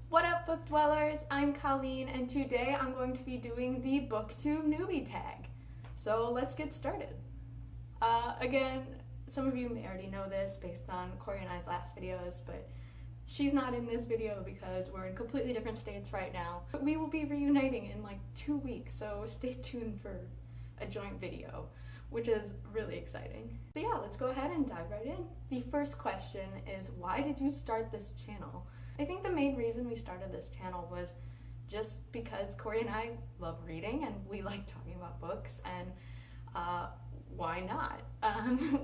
What up, book dwellers? I'm Colleen, and today I'm going to be doing the Booktube Newbie Tag. So let's get started. Again, some of you may already know this based on Corey and I's last videos, but she's not in this video because we're in completely different states right now. But we will be reuniting in like 2 weeks, so stay tuned for a joint video, which is really exciting. So yeah, let's go ahead and dive right in. The first question is, why did you start this channel? I think the main reason we started this channel was just because Corey and I love reading and we like talking about books, and why not?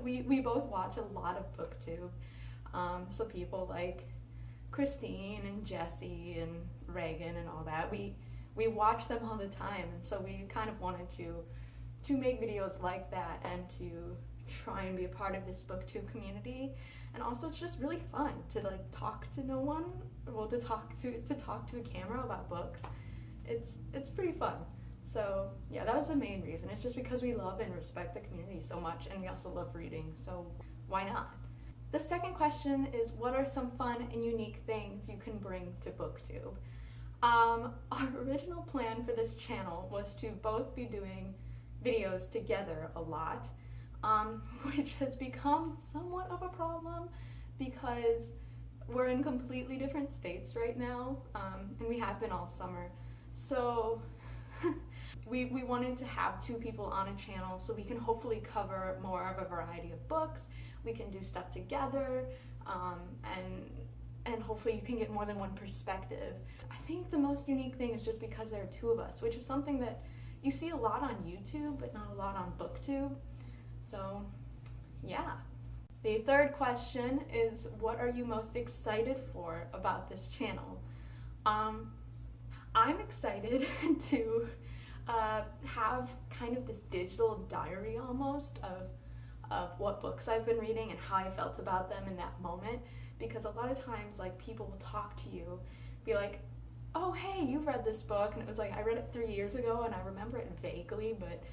We both watch a lot of Booktube, so people like Christine and Jessie and Reagan and all that, we watch them all the time, and so we kind of wanted to make videos like that and to try and be a part of this Booktube community. And also it's just really fun to like talk to no one, well, to talk to a camera about books. It's pretty fun. So yeah, that was the main reason. It's just because we love and respect the community so much, and we also love reading, so why not? The second question is, what are some fun and unique things you can bring to Booktube? Our original plan for this channel was to both be doing videos together a lot, which has become somewhat of a problem because we're in completely different states right now, and we have been all summer. So we wanted to have two people on a channel so we can hopefully cover more of a variety of books. We can do stuff together, and hopefully you can get more than one perspective. I think the most unique thing is just because there are two of us, which is something that you see a lot on YouTube, but not a lot on Booktube. So yeah. The third question is, what are you most excited for about this channel? I'm excited to have kind of this digital diary almost of what books I've been reading and how I felt about them in that moment, because a lot of times like people will talk to you, be like, oh hey, you've read this book, and it was like I read it 3 years ago and I remember it vaguely, but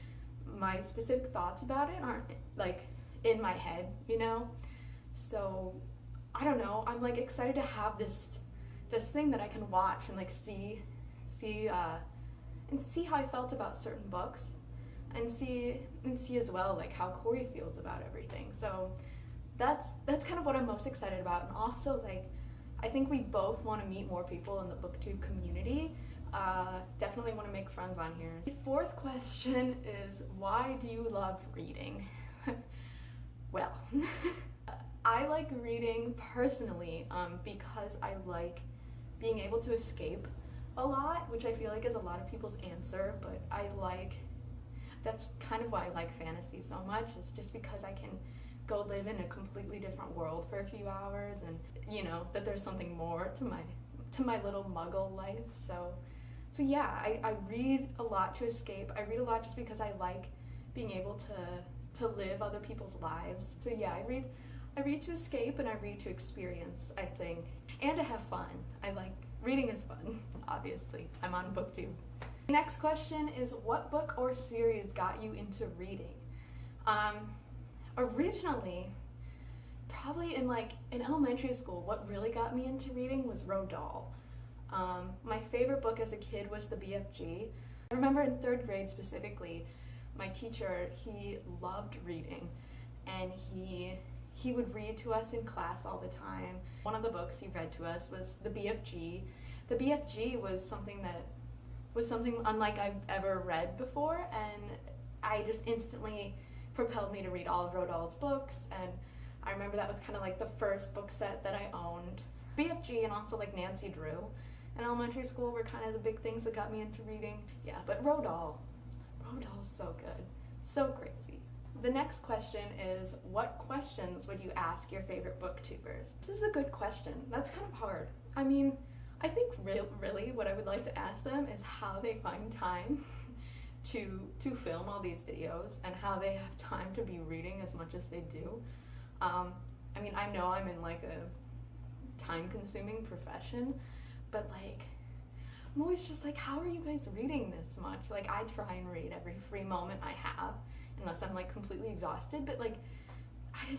my specific thoughts about it aren't like in my head, you know? So I don't know, I'm like excited to have this thing that I can watch and like see how I felt about certain books, and see as well like how Corey feels about everything. So that's kind of what I'm most excited about. And also like I think we both want to meet more people in the Booktube community. Definitely want to make friends on here. The fourth question is, why do you love reading? Well, I like reading personally because I like being able to escape a lot, which I feel like is a lot of people's answer, but that's kind of why I like fantasy so much. It's just because I can go live in a completely different world for a few hours, and you know that there's something more to my little muggle life. So yeah, I read a lot to escape. I read a lot just because I like being able to live other people's lives. So yeah, I read to escape, and I read to experience, I think, and to have fun. I like reading is fun, obviously. I'm on Booktube. The next question is, what book or series got you into reading? Originally, probably in elementary school, what really got me into reading was Roald Dahl. My favorite book as a kid was the BFG. I remember in 3rd grade specifically, my teacher, he loved reading, and he would read to us in class all the time. One of the books he read to us was the BFG. The BFG was something unlike I've ever read before, and I just instantly propelled me to read all of Roald Dahl's books. And I remember that was kind of like the first book set that I owned. BFG and also like Nancy Drew in elementary school were kind of the big things that got me into reading. Yeah, but Roald Dahl's so good, so crazy. The next question is, what questions would you ask your favorite booktubers? This is a good question. That's kind of hard. I mean, I think really what I would like to ask them is how they find time to film all these videos, and how they have time to be reading as much as they do. I mean, I know I'm in like a time-consuming profession, but like I'm always just like, how are you guys reading this much? Like, I try and read every free moment I have, unless I'm like completely exhausted, but like I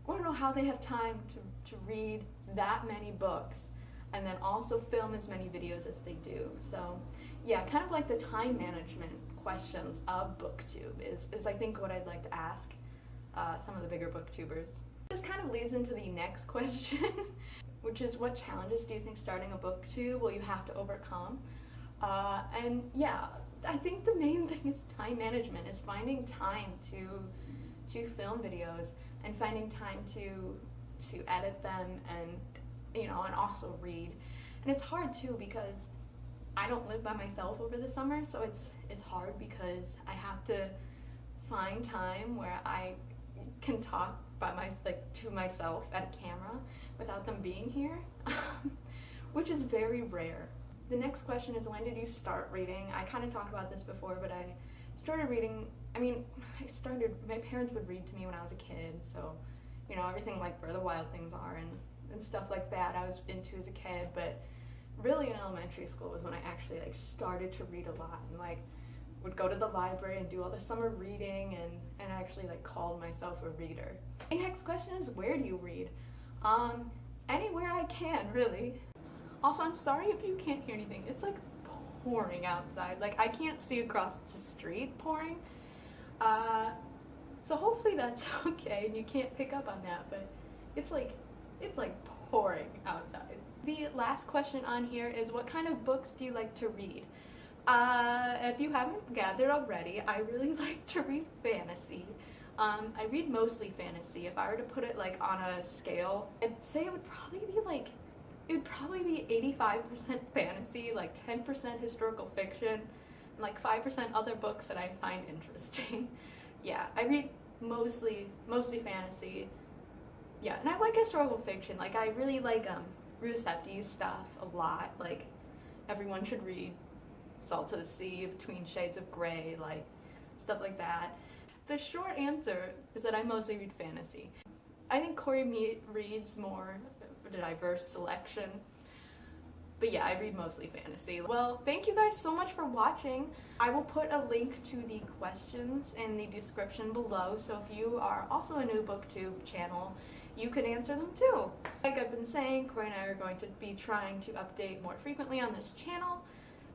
don't know how they have time to read that many books. and then also film as many videos as they do. So yeah, kind of like the time management questions of Booktube is I think what I'd like to ask some of the bigger booktubers. This kind of leads into the next question, which is what challenges do you think starting a booktube will you have to overcome? And yeah, I think the main thing is time management, is finding time to film videos and finding time to edit them and, you know, and also read. And it's hard too because I don't live by myself over the summer, so it's hard because I have to find time where I can talk to myself at a camera without them being here, which is very rare. The next question is, when did you start reading? I kind of talked about this before, but I started reading, my parents would read to me when I was a kid, so, you know, everything like Where the Wild Things Are and stuff like that I was into as a kid, but really in elementary school was when I actually like started to read a lot and like would go to the library and do all the summer reading and actually like called myself a reader. The next question is, where do you read? Anywhere I can, really. Also, I'm sorry if you can't hear anything. It's like pouring outside. Like I can't see across the street pouring. So hopefully that's okay and you can't pick up on that, but it's like pouring outside. The last question on here is, what kind of books do you like to read? If you haven't gathered already, I really like to read fantasy. I read mostly fantasy. If I were to put it like on a scale, I'd say it would probably be 85% fantasy, like 10% historical fiction, and like 5% other books that I find interesting. Yeah, I read mostly fantasy. Yeah, and I like historical fiction. Like I really like Ruth Septi's stuff a lot. Like everyone should read Salt of the Sea, Between Shades of Grey, like stuff like that. The short answer is that I mostly read fantasy. I think Corey reads more of a diverse selection. But yeah, I read mostly fantasy. Well, thank you guys so much for watching. I will put a link to the questions in the description below, so if you are also a new booktube channel, you can answer them too. Like I've been saying, Corey and I are going to be trying to update more frequently on this channel,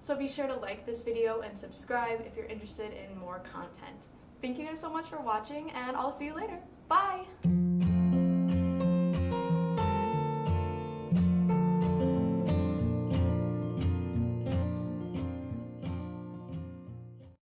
so be sure to like this video and subscribe if you're interested in more content. Thank you guys so much for watching, and I'll see you later. Bye!